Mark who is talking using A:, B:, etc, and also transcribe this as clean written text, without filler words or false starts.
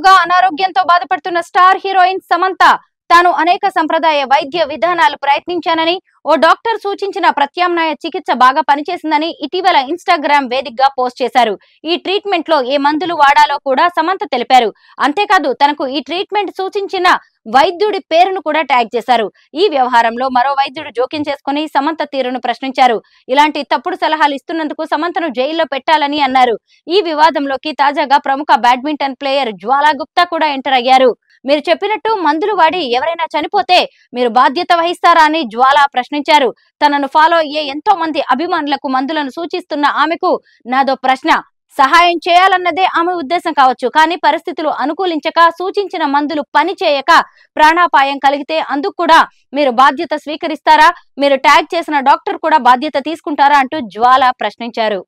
A: ఏళ్లుగా అనారోగ్యంతో బాధపడుతున్న స్టార్ హీరోయిన్ సమంత తాను అనేక సంప్రదాయ వైద్య విధానాలు ప్రయత్నించానని, ఓ డాక్టర్ సూచించిన ప్రత్యామ్నాయ చికిత్స బాగా పనిచేసిందని ఇటీవల ఇన్‌స్టాగ్రామ్ వేదికగా పోస్ట్ చేశారు. ఈ ట్రీట్మెంట్ లో ఏ మందులు వాడాలో కూడా సమంత తెలిపారు. అంతేకాదు తనకు ఈ ట్రీట్మెంట్ సూచించిన వైద్యుడి పేరును కూడా ట్యాగ్ చేశారు. ఈ వ్యవహారంలో మరో వైద్యుడు జోక్యం చేసుకుని సమంత తీరును ప్రశ్నించారు. ఇలాంటి తప్పుడు సలహాలు ఇస్తున్నందుకు సమంతను జైల్లో పెట్టాలని అన్నారు. ఈ వివాదంలోకి తాజాగా ప్రముఖ బ్యాడ్మింటన్ ప్లేయర్ జ్వాలా గుప్తా కూడా ఎంటర్ అయ్యారు. మీరు చెప్పినట్టు మందులు వాడి ఎవరైనా చనిపోతే మీరు బాధ్యత వహిస్తారా అని జ్వాలా ప్రశ్నించారు. తనను ఫాలో అయ్యే ఎంతో మంది అభిమానులకు మందులను సూచిస్తున్న ఆమెకు నాదో ప్రశ్న. సహాయం చేయాలన్నదే ఆమె ఉద్దేశం కావచ్చు, కానీ పరిస్థితులు అనుకూలించక సూచించిన మందులు పని చేయక ప్రాణాపాయం కలిగితే అందుకు కూడా మీరు బాధ్యత స్వీకరిస్తారా? మీరు ట్యాగ్ చేసిన డాక్టర్ కూడా బాధ్యత తీసుకుంటారా అంటూ జ్వాలా ప్రశ్నించారు.